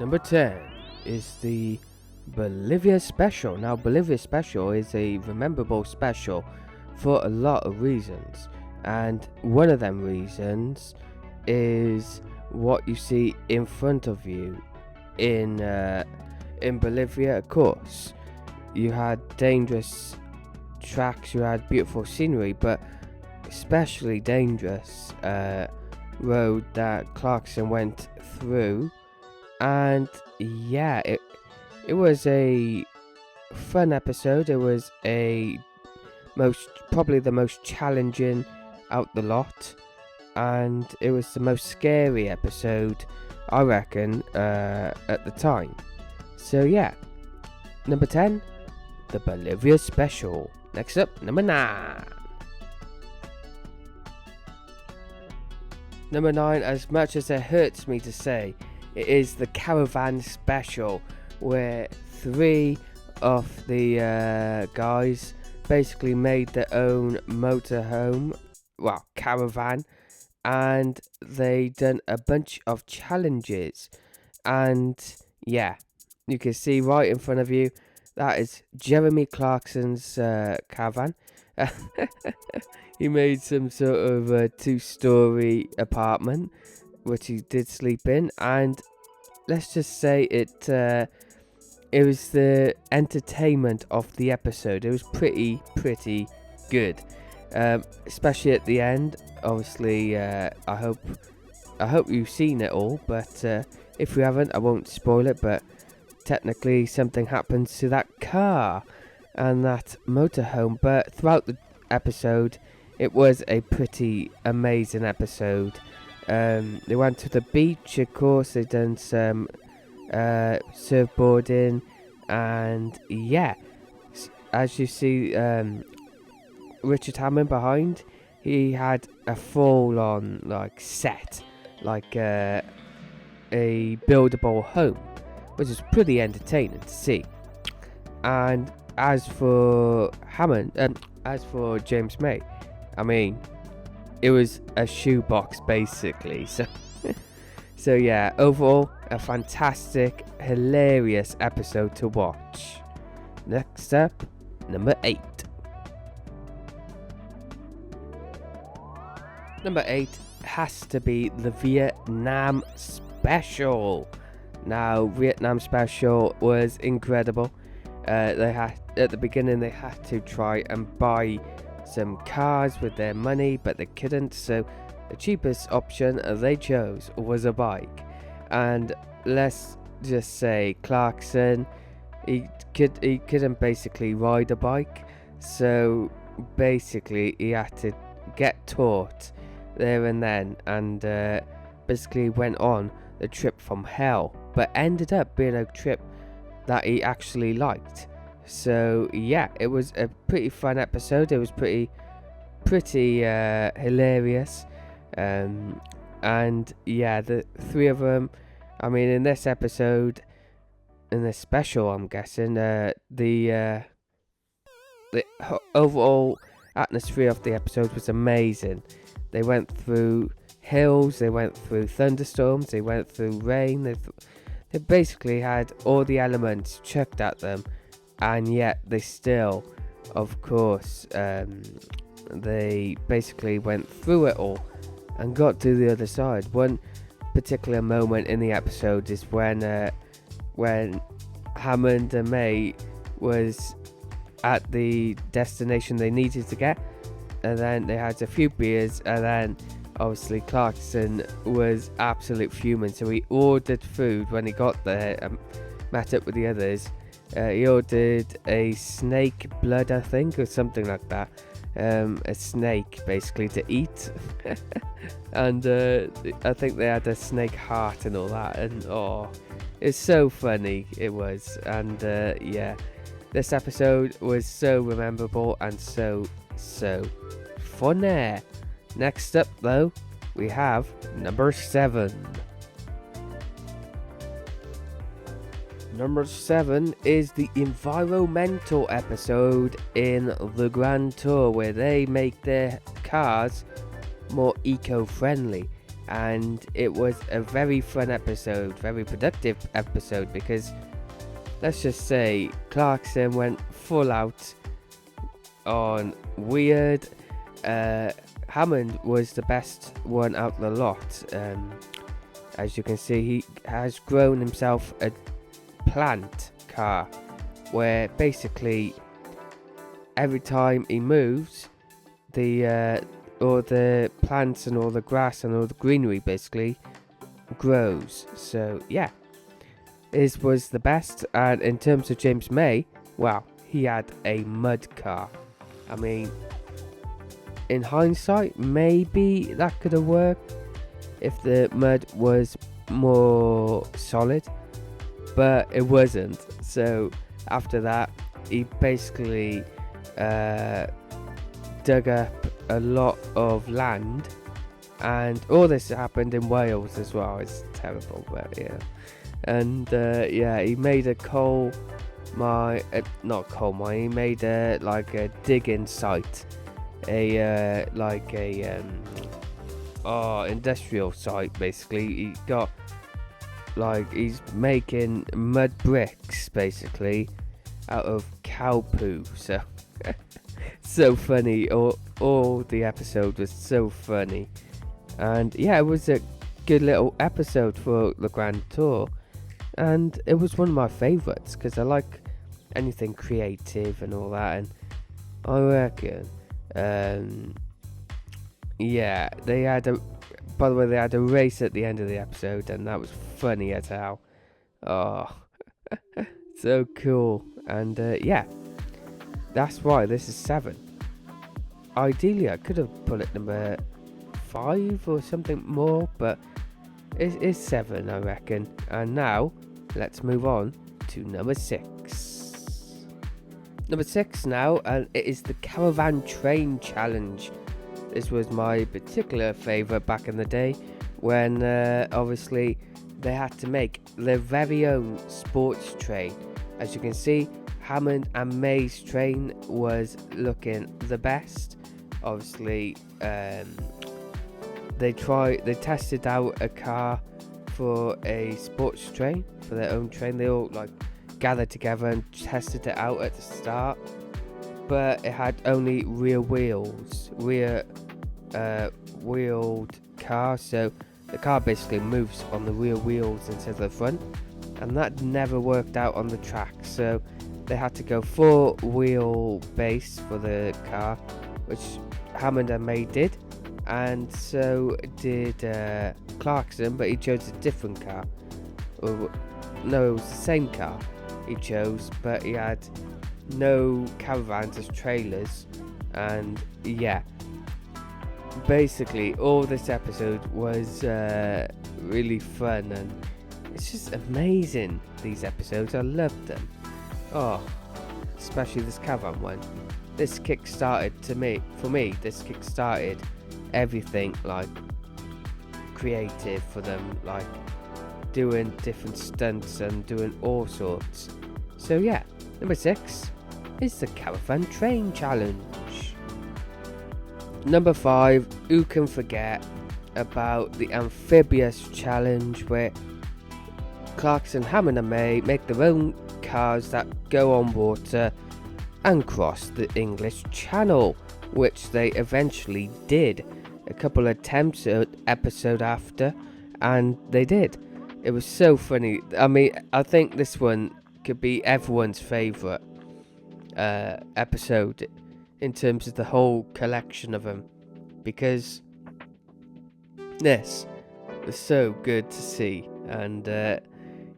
Number 10 is the Bolivia Special. Now, Bolivia Special is a rememberable special for a lot of reasons, and one of them reasons is what you see in front of you in Bolivia. Of course, you had dangerous tracks, you had beautiful scenery, but especially dangerous road that Clarkson went through. And yeah, it was a fun episode. It was probably the most challenging out the lot, and it was the most scary episode, I reckon, at the time. So yeah, number 10, the Bolivia Special. Next up, number 9. Number 9, as much as it hurts me to say, it is the Caravan Special, where 3 of the guys basically made their own motorhome, caravan, and they done a bunch of challenges. And yeah, you can see right in front of you, that is Jeremy Clarkson's caravan. He made some sort of 2-story apartment, which he did sleep in, and let's just say it was the entertainment of the episode. It was pretty good, especially at the end. Obviously, I hope you've seen it all, but if you haven't, I won't spoil it. But technically, something happens to that car and that motorhome. But throughout the episode, it was a pretty amazing episode. They went to the beach, of course. They done some surfboarding, and yeah, as you see, Richard Hammond behind, he had a full-on set, like a buildable home, which is pretty entertaining to see. And as for James May, I mean, it was a shoebox basically. So yeah, overall a fantastic, hilarious episode to watch. Next up, number 8. Number 8 has to be the Vietnam Special. Now, Vietnam Special was incredible. They had, at the beginning, they had to try and buy some cars with their money, but they couldn't, so the cheapest option they chose was a bike. And let's just say Clarkson, he couldn't basically ride a bike, so basically he had to get taught there and then, and basically went on the trip from hell, but ended up being a trip that he actually liked. So yeah, it was a pretty fun episode. It was pretty hilarious, and yeah, the 3 of them, I mean, in this episode, in this special, I'm guessing, the overall atmosphere of the episode was amazing. They went through hills, they went through thunderstorms, they went through rain. They basically had all the elements chucked at them, and yet they still, of course, they basically went through it all and got to the other side. One particular moment in the episode is when Hammond and May was at the destination they needed to get, and then they had a few beers, and then obviously Clarkson was absolute fuming, so he ordered food when he got there and met up with the others. He ordered a snake blood, I think, or something like that. A snake basically to eat. And I think they had a snake heart and all that, and it's so funny, it was. And yeah, this episode was so memorable and so funny. Next up though, we have number 7. Number 7 is the environmental episode in the Grand Tour, where they make their cars more eco-friendly. and it was a very fun episode, very productive episode, because let's just say Clarkson went full out on weird. Hammond was the best one out of the lot. As you can see, he has grown himself a plant car, where basically every time he moves, all the plants and all the grass and all the greenery basically grows. So yeah, his was the best. And in terms of James May, well, he had a mud car. I mean, in hindsight, maybe that could have worked if the mud was more solid, but it wasn't. So after that, he basically dug up a lot of land, and all this happened in Wales as well. It's terrible, but yeah. And yeah, he made a coal mine, not coal mine. He made a digging site, industrial site basically. He got he's making mud bricks basically out of cow poo. So so funny. All the episode was so funny, and yeah, it was a good little episode for the Grand Tour, and it was one of my favourites because I like anything creative and all that. And I reckon, yeah, they had a race at the end of the episode, and that was funny as hell. Oh, so cool. And yeah, that's why this is 7. Ideally, I could have put it number 5 or something more, but it's 7, I reckon. And now, let's move on to number 6. Number 6 now, and it is the Caravan Train Challenge. This was my particular favourite back in the day, when obviously they had to make their very own sports train. As you can see, Hammond and May's train was looking the best. Obviously, they tested out a car for a sports train, for their own train. They all gathered together and tested it out at the start, but it had only rear wheeled car, so the car basically moves on the rear wheels instead of the front, and that never worked out on the track. So they had to go 4-wheel base for the car, which Hammond and May did, and so did Clarkson, but he chose a different car. No, it was the same car he chose, but he had no caravans as trailers. And yeah, basically all this episode was really fun, and it's just amazing, these episodes. I loved them. Oh, especially this caravan one. This kick-started this kick-started everything creative for them, doing different stunts and doing all sorts. So yeah, number 6 is the Caravan Train Challenge. Number 5, who can forget about the Amphibious Challenge, where Clarkson, Hammond and May make their own cars that go on water and cross the English Channel, which they eventually did. A couple of attempts at episode after, and they did. It was so funny. I mean, I think this one could be everyone's favourite episode in terms of the whole collection of them, because this was so good to see. And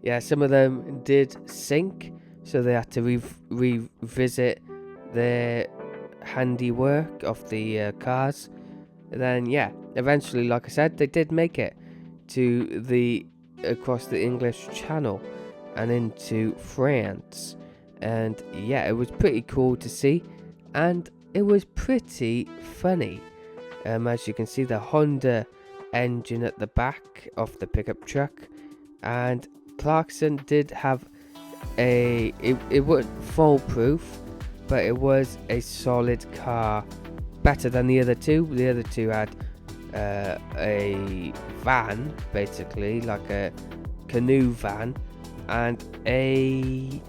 yeah, some of them did sink, so they had to revisit their handiwork of the cars. And then yeah, eventually, like I said, they did make it to across the English Channel and into France. And yeah, it was pretty cool to see, and it was pretty funny. As you can see, the Honda engine at the back of the pickup truck, and Clarkson did have it wasn't foolproof, but it was a solid car, better than the other two. The other two had a van, basically like a canoe van, and a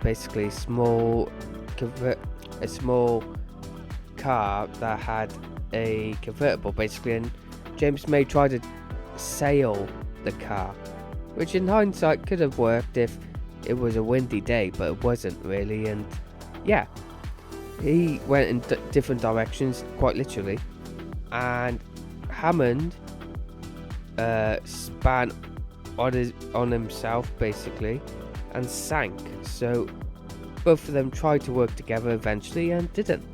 basically a small car that had a convertible, basically. And James May tried to sail the car, which in hindsight could have worked if it was a windy day, but it wasn't really. And yeah, he went in different directions, quite literally, and Hammond span on himself, basically, and sank. So both of them tried to work together eventually and didn't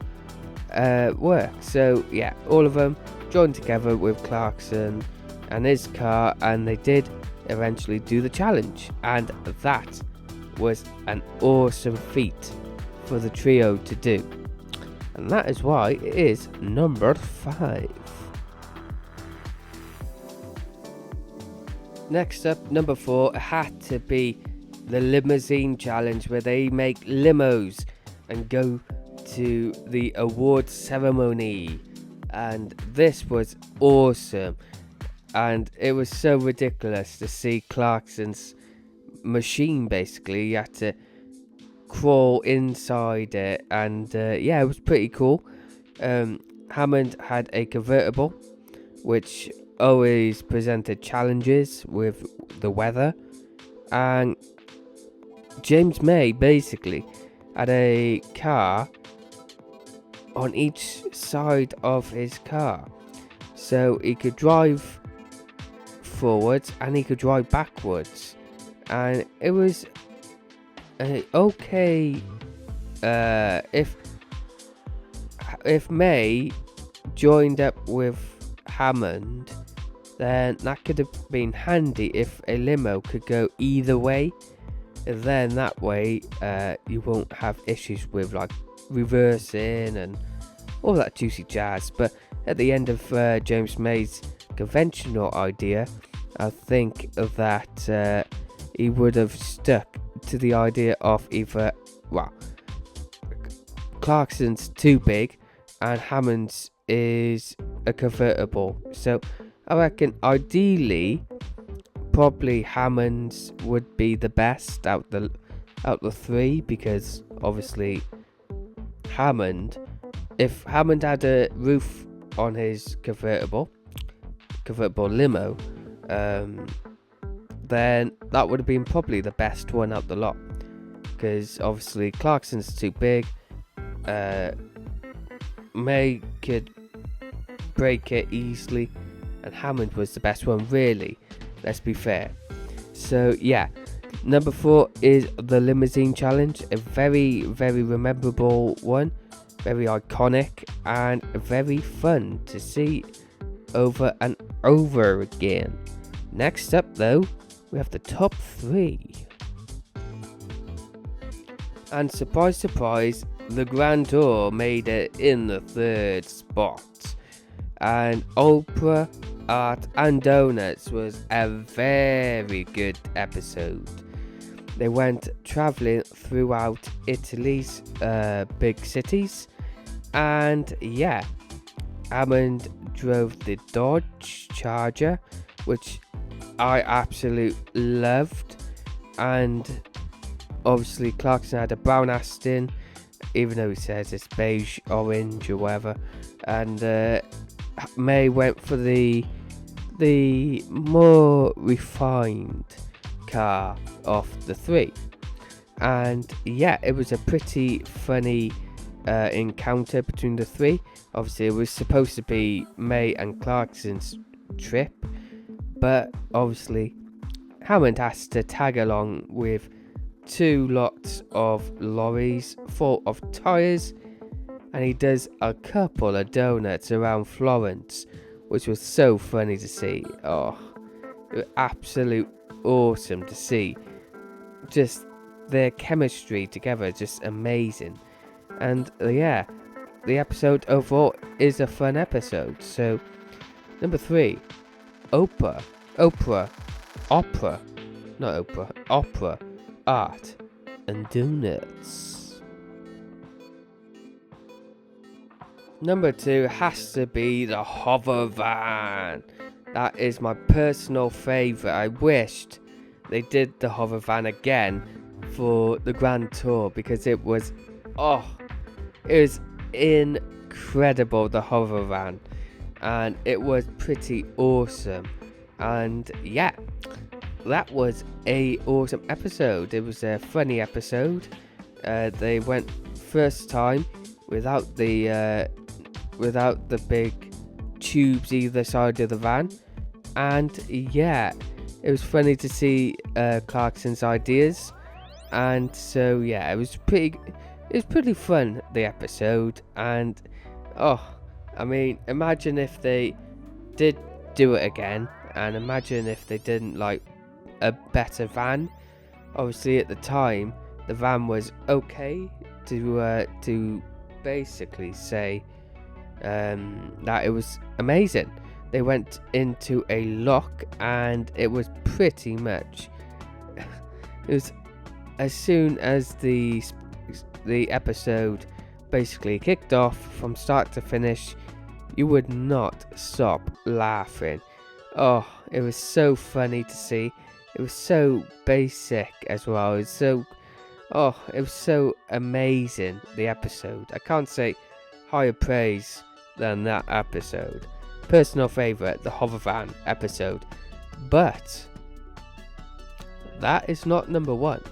work. So yeah, all of them joined together with Clarkson and his car, and they did eventually do the challenge, and that was an awesome feat for the trio to do, and that is why it is number 5. Next up, number 4 had to be the limousine challenge, where they make limos and go to the award ceremony, and this was awesome. And it was so ridiculous to see Clarkson's machine. Basically, you had to crawl inside it, and yeah, it was pretty cool. Hammond had a convertible, which always presented challenges with the weather, and James May basically had a car on each side of his car, so he could drive forwards and he could drive backwards, and it was okay. If May joined up with Hammond, then that could have been handy if a limo could go either way. Then that way you won't have issues with like reversing and all that juicy jazz. But at the end of James May's conventional idea, I think that he would have stuck to the idea of either, well, Clarkson's too big and Hammond's is a convertible. So I reckon ideally probably Hammond's would be the best out the 3, because obviously if Hammond had a roof on his convertible limo, then that would have been probably the best one out the lot, because obviously Clarkson's too big. May could break it easily, and Hammond was the best one, really, let's be fair. So yeah, number 4 is the limousine challenge, a very, very memorable one, very iconic, and very fun to see over and over again. Next up though, we have the top 3, and surprise surprise, the Grand Tour made it in the 3rd spot, and Opera, Art and Donuts was a very good episode. They went travelling throughout Italy's big cities, and yeah, Hammond drove the Dodge Charger, which I absolutely loved, and obviously Clarkson had a brown Aston, even though he says it's beige, orange or whatever, and May went for the more refined car of the 3, and yeah, it was a pretty funny encounter between the 3. Obviously it was supposed to be May and Clarkson's trip, but obviously Hammond has to tag along with 2 lots of lorries full of tyres, and he does a couple of donuts around Florence, which was so funny to see. Oh, it was absolute awesome to see. Just their chemistry together, just amazing. And yeah, the episode overall is a fun episode. So number 3, opera, art and donuts. Number 2 has to be the hover van. That is my personal favourite. I wished they did the hover van again for the Grand Tour, because it was incredible, the hover van, and it was pretty awesome. And yeah, that was a awesome episode. It was a funny episode. They went first time without the big tubes either side of the van, and yeah, it was funny to see Clarkson's ideas. And so yeah, it was pretty fun, the episode. And I mean, imagine if they did do it again, and imagine if they didn't like a better van. Obviously at the time the van was okay to basically say that it was amazing. They went into a lock, and it was pretty much it was as soon as the episode basically kicked off, from start to finish, you would not stop laughing. It was so funny to see. It was so basic as well. It was so amazing, the episode. I can't say higher praise than that episode. Personal favourite, the hover van episode. But that is not number 1,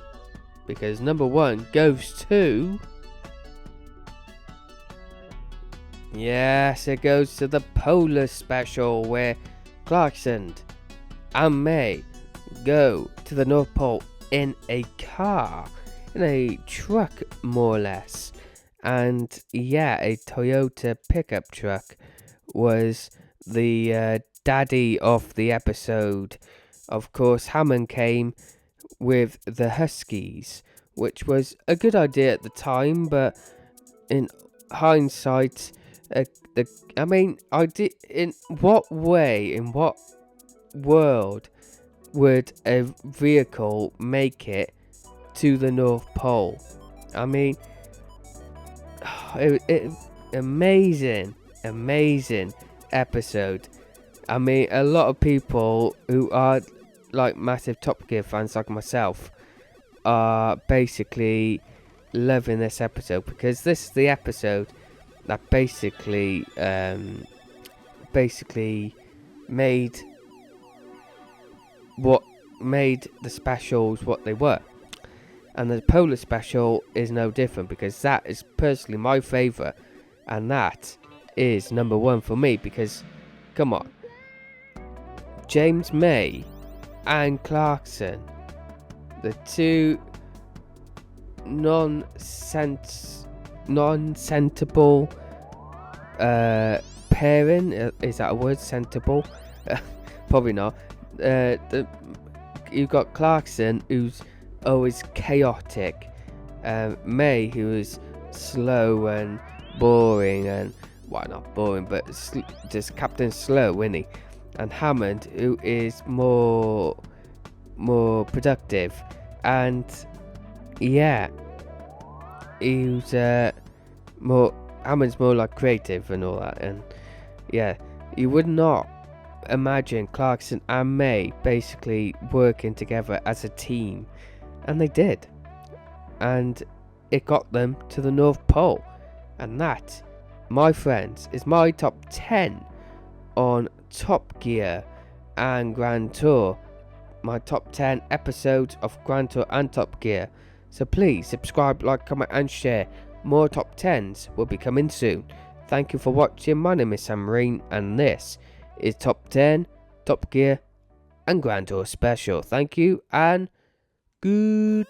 because number 1 goes to... Yes, it goes to the Polar Special, where Clarkson and May go to the North Pole in a car, in a truck more or less. And yeah, a Toyota pickup truck was the daddy of the episode. Of course, Hammond came with the Huskies, which was a good idea at the time, but in hindsight, in what world would a vehicle make it to the North Pole? I mean, amazing episode. I mean, a lot of people who are like massive Top Gear fans like myself are basically loving this episode, because this is the episode that basically made the specials what they were. And the Polar Special is no different, because that is personally my favourite, and that is number 1 for me. Because come on, James May and Clarkson, the two non-sentable pairing, is that a word, sentable? Probably not. You've got Clarkson, who's always chaotic, May, who is slow and boring, and not boring, but just Captain Slow, isn't he? And Hammond, who is more productive, and yeah, he's Hammond's more like creative and all that. And yeah, you would not imagine Clarkson and May basically working together as a team, and they did, and it got them to the North Pole. And that, my friends, is my top 10 on Top Gear and Grand Tour. My top 10 episodes of Grand Tour and Top Gear. So please subscribe, like, comment and share. More top 10s will be coming soon. Thank you for watching. My name is ReaN, and this is Top 10, Top Gear and Grand Tour Special. Thank you and goodbye.